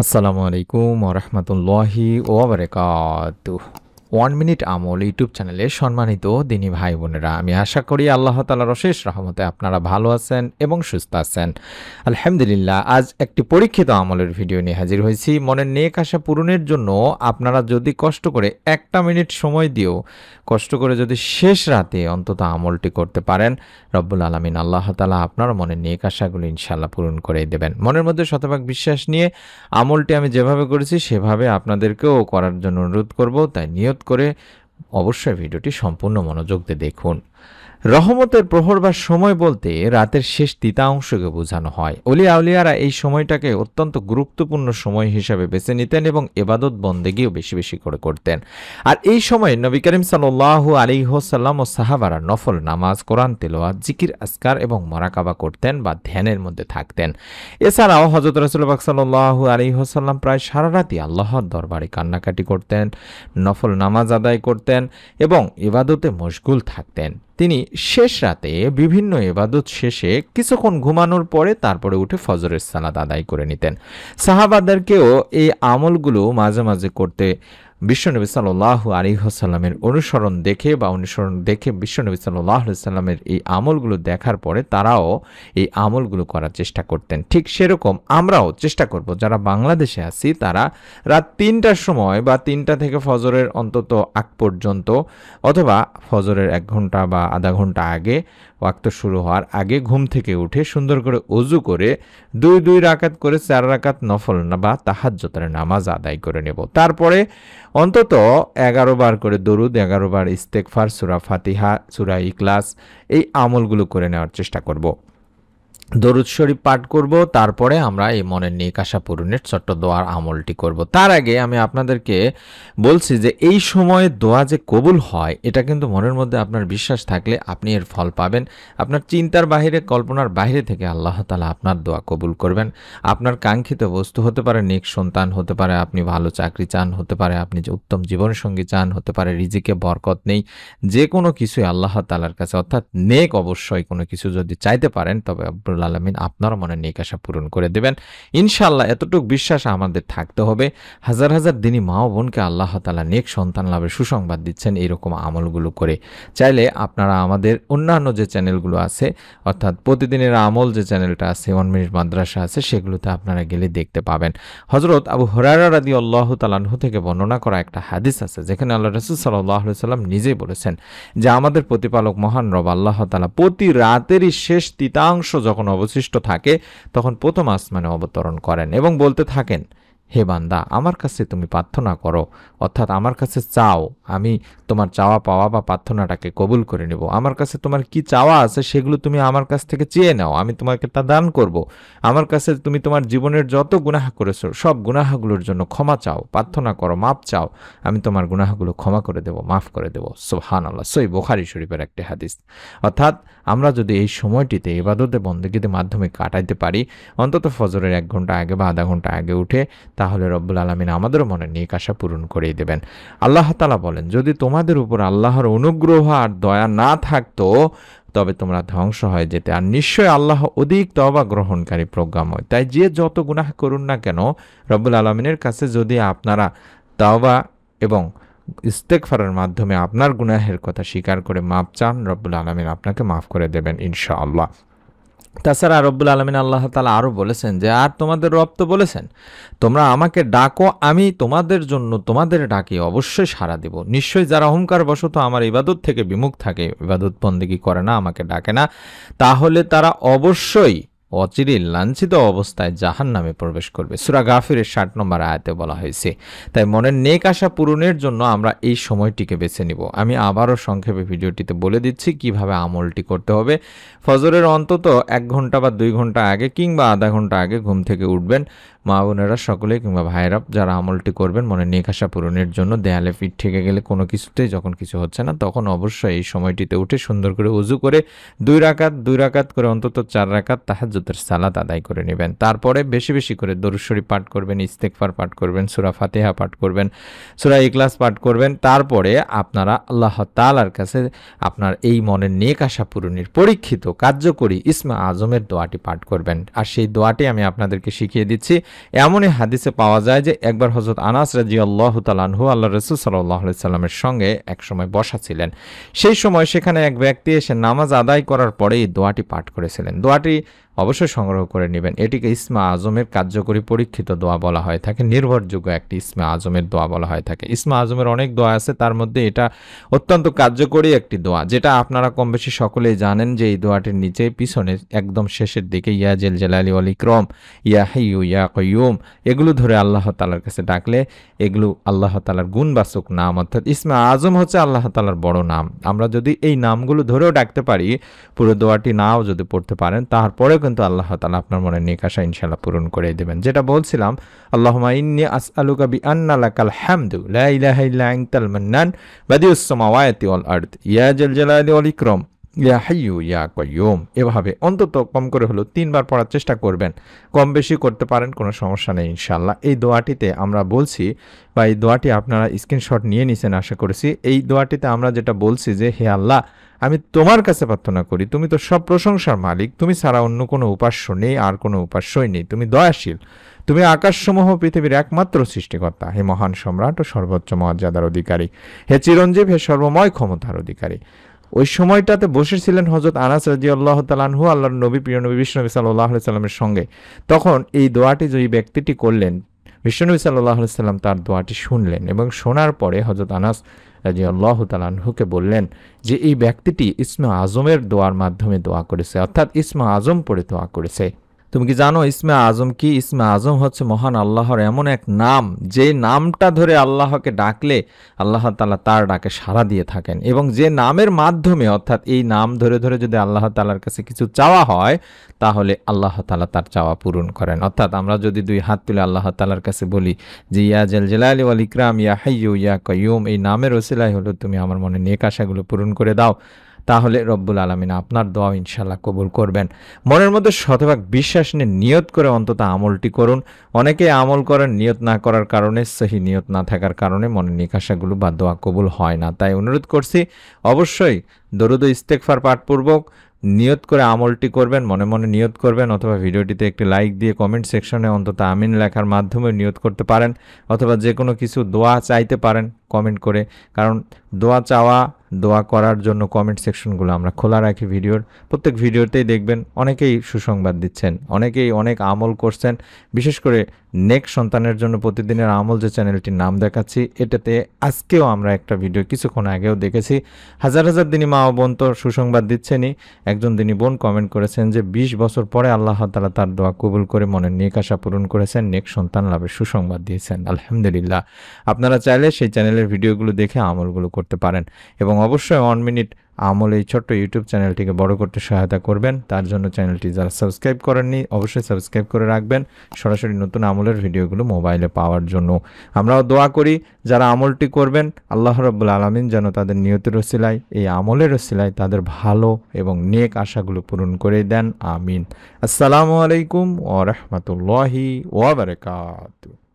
আসসালামু আলাইকুম ওরহমতুল্লাহি ওবরাকাতুহ। 1 মিনিট আমল ইউটিউব চ্যানেলে সম্মানিত দিনী ভাই বোনেরা, আমি আশা করি আল্লাহ তাআলার অশেষ রহমতে আপনারা ভালো আছেন এবং সুস্থ আছেন। আলহামদুলিল্লাহ, আজ একটি পরীক্ষিত আমলের ভিডিও নিয়ে হাজির হয়েছি। মনের নেক আশা পূরণের জন্য আপনারা যদি কষ্ট করে 1 মিনিট সময় দিয়েও কষ্ট করে যদি শেষ রাতে অন্তত আমলটি করতে পারেন, রব্বুল আলামিন আল্লাহ তাআলা আপনার মনের নেক আশাগুলো ইনশাআল্লাহ পূরণ করে দেবেন। মনের মধ্যে শতভাগ বিশ্বাস নিয়ে আমলটি আমি যেভাবে করেছি সেভাবে আপনাদেরকেও করার জন্য অনুরোধ করব। তাই নিয়ত করে অবশ্যই ভিডিওটি সম্পূর্ণ মনোযোগ দিয়ে দেখুন। রহমতের প্রহর বা সময় বলতে রাতের শেষ তৃতীয়াংশকে বোঝানো হয়। অলিয়া আউলিয়ারা এই সময়টাকে অত্যন্ত গুরুত্বপূর্ণ সময় হিসাবে বেছে নিতেন এবং এবাদত বন্দেগীও বেশি বেশি করে করতেন। আর এই সময়ে নবী করিম সাল্লাল্লাহু আলাইহি ওয়াসাল্লাম ও সাহাবারা নফল নামাজ, কোরআন তেলাওয়াত, জিকির আজকার এবং মুরাকাবা করতেন বা ধ্যানের মধ্যে থাকতেন। এছাড়াও হযরত রাসূলুল্লাহ পাক সাল্লাল্লাহু আলাইহি ওয়াসাল্লাম প্রায় সারা রাতই আল্লাহর দরবারে কান্নাকাটি করতেন, নফল নামাজ আদায় করতেন এবং ইবাদতে মশগুল থাকতেন। তিনি শেষ রাতে বিভিন্ন ইবাদত শেষে কিছুক্ষণ ঘুমানোর পরে তারপরে উঠে ফজরের সালাত আদায় করে নিতেন। সাহাবাদেরকেও এই আমলগুলো মাঝে মাঝে করতে বিশ্বনবী সাল্লাল্লাহু আলাইহি ওয়াসাল্লামের অনুসরণ দেখে বিশ্বনবী সাল্লাল্লাহু আলাইহি ওয়াসাল্লামের এই আমলগুলো দেখার পরে তারাও এই আমলগুলো করার চেষ্টা করতেন। ঠিক সেরকম আমরাও চেষ্টা করব, যারা বাংলাদেশে আছি তারা রাত ৩টার সময় বা ৩টা থেকে ফজরের অন্তত আগ পর্যন্ত অথবা ফজরের ১ ঘন্টা বা আধা ঘন্টা আগে, ওয়াক্ত শুরু হওয়ার আগে ঘুম থেকে উঠে সুন্দর করে ওযু করে ২ রাকাত করে ৪ রাকাত নফল বা তাহাজ্জুদের নামাজ আদায় করে নেব। তারপরে অন্তত ১১ বার করে দরুদ, ১১ বার ইস্তেগফার, সূরা ফাতিহা, সূরা ইখলাস এই আমলগুলো করে নেওয়ার চেষ্টা করব। দরুদ শরীফ পাঠ করব, তারপরে আমরা এই মনের নেক আশা পূরণের ছোট্ট দোয়ার আমলটি করব। তার আগে আমি আপনাদেরকে বলছি যে এই সময়ে দোয়া যে কবুল হয় এটা কিন্তু মনের মধ্যে আপনার বিশ্বাস থাকলে আপনি এর ফল পাবেন। আপনার চিন্তার বাহিরে, কল্পনার বাহিরে থেকে আল্লাহ তাআলা আপনার দোয়া কবুল করবেন। আপনার কাঙ্ক্ষিত বস্তু হতে পারে নেক সন্তান, হতে পারে আপনি ভালো চাকরি চান, হতে পারে আপনি যে উত্তম জীবনসঙ্গী চান, হতে পারে রিজিকে বরকত নেই, যে কোনো কিছুই আল্লাহ তাআলার কাছে অর্থাৎ নেক অবশ্যই কোনো কিছু যদি চাইতে পারেন তবে আলামিন আপনার মনের নেক আশা পূরণ করে দেবেন ইনশাআল্লাহ। এতটুকু বিশ্বাস আমাদের থাকতে হবে। হাজার হাজার দিনী মা ও বোনকে আল্লাহ তাআলা নেক সন্তান লাভের সুসংবাদ দিচ্ছেন এইরকম আমলগুলো করে। চাইলে আপনারা আমাদের অন্যান্য যে চ্যানেলগুলো আছে অর্থাৎ প্রতিদিনের আমল যে চ্যানেলটা আছে, 1 মিনিট মাদ্রাসা আছে, সেগুলোতে আপনারা গেলে দেখতে পাবেন। হযরত আবু হুরায়রা রাদিয়াল্লাহু তাআলা আনহু থেকে বর্ণনা করা একটা হাদিস আছে যেখানে আল্লাহ রাসূল সাল্লাল্লাহু আলাইহি ওয়াসাল্লাম নিজেই বলেছেন যে আমাদের প্রতিপালক মহান রব আল্লাহ তাআলা প্রতি রাতেরই শেষ তৃতীয়াংশ যখন অবশিষ্ট থাকে তখন প্রথম আসমানে অবতরণ করেন এবং বলতে থাকেন, হে বান্দা, আমার কাছে তুমি প্রার্থনা করো, অর্থাৎ আমার কাছে চাও, আমি তোমার চাওয়া পাওয়া বা প্রার্থনাটাকে কবুল করে নেব। আমার কাছে তোমার কি চাওয়া আছে সেগুলো তুমি আমার কাছ থেকে চেয়ে নাও, আমি তোমাকে তা দান করব। আমার কাছে তুমি তোমার জীবনের যত গুনাহ করেছো সব গুনাহগুলোর জন্য ক্ষমা চাও, প্রার্থনা করো, মাপ চাও, আমি তোমার গুনাহগুলো ক্ষমা করে দেব, মাফ করে দেব। সুবহানাল্লাহ। সহিহ বুখারী শরীফের একটি হাদিস। অর্থাৎ আমরা যদি এই সময়টিতে ইবাদতে বন্দেগীর মাধ্যমে কাটাইতে পারি, অন্তত ফজরের ১ ঘন্টা আগে বা আধা ঘন্টা আগে উঠে, তাহলে রব্বুল আলামিন আমাদেরও মনের নেক আশা পূরণ করেই দেবেন। আল্লাহ তাআলা বলেন, যদি তোমাদের উপর আল্লাহর অনুগ্রহ আর দয়া না থাকতো তবে তোমরা ধ্বংস হয়ে যেতে, আর নিশ্চয় আল্লাহ অধিক তওবা গ্রহণকারী, প্রজ্ঞাময়। তাই যে যত গুনাহ করুন না কেন, রব্বুল আলামিনের কাছে যদি আপনারা তওবা এবং ইস্তেগফারের মাধ্যমে আপনার গুনাহের কথা স্বীকার করে মাপ চান, রব্বুল আলামিন আপনাকে মাফ করে দেবেন ইনশাআল্লাহ। তাছাড়া রব্বুল আলামিন আল্লাহ তাআলা আরও বলেছেন যে আর তোমাদের রব তো বলেছেন, তোমরা আমাকে ডাকো, আমি তোমাদের জন্য তোমাদের ডাকে অবশ্যই সাড়া দেব। নিশ্চয়ই যারা অহংকার বশত আমার ইবাদত থেকে বিমুখ থাকে, ইবাদত বন্দেগী করে না, আমাকে ডাকে না, তাহলে তারা অবশ্যই অচিরেই লাঞ্ছিত অবস্থায় জাহান্নামে প্রবেশ করবে। সূরা গাফিরের ৬০ নম্বর আয়াতে বলা হয়েছে। তাই মনের নেক আশা পূরণের জন্য আমরা এই সময়টিকে বেছে নিব। আমি আবারও সংক্ষেপে ভিডিওটিতে বলে দিচ্ছি কিভাবে আমলটি করতে হবে। ফজরের অন্তত ১ ঘন্টা বা ২ ঘন্টা আগে কিংবা আধা ঘন্টা আগে ঘুম থেকে উঠবেন। মা বোনেরা সকলে কিংবা ভাইয়েরা যারা আমলটি করবেন মনের নেক আশা পূরণের জন্য, দেয়ালে পিঠ ঠেকে গেলে কোনো কিছুতেই যখন কিছু হচ্ছে না তখন অবশ্যই এই সময়টিতে উঠে সুন্দর করে ওযু করে ২ রাকাত করে অন্তত ৪ রাকাত তাহাজ্জুদের সালাত আদায় করে নেবেন। তারপরে বেশি বেশি করে দরুদ শরীফ পাঠ করবেন, ইস্তেগফার পাঠ করবেন, সূরা ফাতিহা পাঠ করবেন, সূরা ইখলাস পাঠ করবেন। তারপরে আপনারা আল্লাহ তাআলার কাছে আপনার এই মনের নেক আশা পূরণের পরীক্ষিত কার্যকরী ইসমে আজমের দোয়াটি পাঠ করবেন। আর সেই দোয়াটি আমি আপনাদেরকে শিখিয়ে দিচ্ছি। এমনই হাদিসে পাওয়া যায় যে একবার হযরত আনাস রাদিয়াল্লাহু তাআলা আনহু আল্লাহর রাসূল সাল্লাল্লাহু আলাইহি সাল্লামের সঙ্গে একসময় বসা ছিলেন। সেই সময় সেখানে এক ব্যক্তি এসে নামাজ আদায় করার পরে এই দোয়াটি পাঠ করেছিলেন। দোয়াটি অবশ্যই সংগ্রহ করে নেবেন। এটিকে ইসমে আজমের কার্যকরী পরীক্ষিত দোয়া বলা হয়ে থাকে, নির্ভরযোগ্য একটি ইসমে আজমের দোয়া বলা হয়ে থাকে। ইসমে আজমের অনেক দোয়া আছে, তার মধ্যে এটা অত্যন্ত কার্যকরী একটি দোয়া, যেটা আপনারা কম বেশি সকলেই জানেন যে এই দোয়াটির নিচে পিছনে একদম শেষের দিকে ইয়া জেল জালালি ওয়াল ইকরাম, ইয়া হাইয়ু ইয়া কাইয়ুম, এগুলো ধরে আল্লাহ তাআলার কাছে ডাকলে এগুলো আল্লাহ তাআলার গুণবাচক নাম, অর্থাৎ ইসমে আজম হচ্ছে আল্লাহ তাআলার বড় নাম। আমরা যদি এই নামগুলো ধরেও ডাকতে পারি, পুরো দোয়াটি নাও যদি পড়তে পারেন, তারপরেও কিন্তু আল্লাহ তাআলা আপনার মনের নেক আশা ইনশাআল্লাহ পূরণ করে দেবেন। যেটা বলছিলাম, আল্লাহুম্মা ইন্নী আসআলুকা বিআন্না লাকাল হামদু লা ইলাহা ইল্লা আনতাল মান্নান বাদিউস সামাওয়াতি ওয়াল আরদ ইয়া জাল জালালি ওয়াল ইকরাম ইয়া হাইয়ু ইয়া কাইয়ুম। এভাবে অন্তত কম করে হলো 3 বার পড়ার চেষ্টা করবেন। কম বেশি করতে পারেন, কোনো সমস্যা নেই ইনশাআল্লাহ। এই দোয়াটিতে আমরা বলছি, বা এই দোয়াটি আপনারা স্ক্রিনশট নিয়ে নিছেন আশা করেছি। এই দোয়াটিতে আমরা যেটা বলছি যে, হে আল্লাহ, আমি তোমার কাছে প্রার্থনা করি, তুমি তো সব প্রশংসার মালিক, তুমি ছাড়া অন্য কোনো উপাস্য নেই, আর কোনো উপাস্যই নেই, তুমি দয়াশীল, তুমি আকাশসমূহ পৃথিবীর একমাত্র সৃষ্টিকর্তা, হে মহান সম্রাট ও সর্বোচ্চ মর্যাদার অধিকারী, হে চিরঞ্জীব, হে সর্বময় ক্ষমতার অধিকারী। ওই সময়টাতে বসেছিলেন হযরত আনাস রাদিয়াল্লাহু তাআলা আনহু আল্লাহর নবী, প্রিয় নবী বিশ্বনবী সাল্লাল্লাহু আলাইহি সাল্লামের সঙ্গে। তখন এই দোয়াটি যে ব্যক্তিটি করলেন, বিশ্বনবী সাল্লাল্লাহু আলাইহি সাল্লাম তার দোয়াটি শুনলেন এবং শোনার পরে হযরত আনাস রাদিয়াল্লাহু তাআলা আনহুকে বললেন যে এই ব্যক্তিটি ইসমে আজমের দোয়ার মাধ্যমে দোয়া করেছে, অর্থাৎ ইসমে আজম পড়ে দোয়া করেছে। তুমি কি জানো ইসমে আজম কি? ইসমে আজম হচ্ছে মহান আল্লাহর এমন এক নাম, যে নামটা ধরে আল্লাহকে ডাকলে আল্লাহ তাআলা তার ডাকে সাড়া দিয়ে থাকেন, এবং যে নামের মাধ্যমে, অর্থাৎ এই নাম ধরে ধরে যদি আল্লাহ তাআলার কাছে কিছু চাওয়া হয়, তাহলে আল্লাহ তাআলা তার চাওয়া পূরণ করেন। অর্থাৎ আমরা যদি 2 হাত তুলে আল্লাহ তাআলার কাছে বলি যে ইয়া জাল জালালি ওয়াল ইকরাম ইয়া হাইয়ু ইয়া কাইয়ুম, এই নামের ওসিলায় হলো তুমি আমার মনে নেক আশাগুলো পূরণ করে দাও, তাহলে রব্বুল আলামিন আপনার দোয়া ইনশাআল্লাহ কবুল করবেন। মনের মধ্যে শতভাগ বিশ্বাস নিয়ে নিয়ত করে অন্তত আমলটি করুন। অনেকে আমল করেন নিয়ত না করার কারণে, সহি নিয়ত না থাকার কারণে মনের নেক আশাগুলো বা দোয়া কবুল হয় না। তাই অনুরোধ করছি, অবশ্যই দরুদ ও ইস্তেগফার পাঠপূর্বক নিয়ত করে আমলটি করবেন, মনে মনে নিয়ত করবেন, অথবা ভিডিওটিতে একটি লাইক দিয়ে কমেন্ট সেকশনে অন্তত আমিন লেখার মাধ্যমে নিয়ত করতে পারেন, অথবা যে কোনো কিছু দোয়া চাইতে পারেন কমেন্ট করে। কারণ দোয়া চাওয়া, দোয়া করার জন্য কমেন্ট সেকশনগুলো আমরা খোলা রাখি ভিডিওর। প্রত্যেক ভিডিওতেই দেখবেন অনেকেই সুসংবাদ দিচ্ছেন, অনেকেই অনেক আমল করছেন। বিশেষ করে নেক সন্তানের জন্য প্রতিদিনের আমল যে চ্যানেলটির নাম দেখাচ্ছি, এটাতে আজকেও আমরা একটা ভিডিও কিছুক্ষণ আগেও দেখেছি। হাজার হাজার দিনী মা ও বোন তো সুসংবাদ দিচ্ছেনই। একজন দিনী বোন কমেন্ট করেছেন যে 20 বছর পরে আল্লাহ তাআলা তার দোয়া কবুল করে মনের নেক আশা পূরণ করেছেন, নেক সন্তান লাভের সুসংবাদ দিয়েছেন। আলহামদুলিল্লাহ। আপনারা চাইলে সেই চ্যানেলের ভিডিওগুলো দেখে আমলগুলো করতে পারেন, এবং অবশ্যই 1 মিনিট আমল এই ছোট্ট ইউটিউব চ্যানেলটিকে বড় করতে সহায়তা করবেন। তার জন্য চ্যানেলটি যারা সাবস্ক্রাইব করেননি অবশ্যই সাবস্ক্রাইব করে রাখবেন, সরাসরি নতুন আমলের ভিডিওগুলো মোবাইলে পাওয়ার জন্য। আমরাও দোয়া করি যারা আমলটি করবেন, আল্লাহ রাব্বুল আলামিন যেন তাদের নিয়তের ওসিলায়, এই আমলের ওসিলায় তাদের ভালো এবং নেক আশাগুলো পূরণ করে দেন। আমিন। আসসালামু আলাইকুম ওয়া রাহমাতুল্লাহি ওয়া বারাকাতুহু।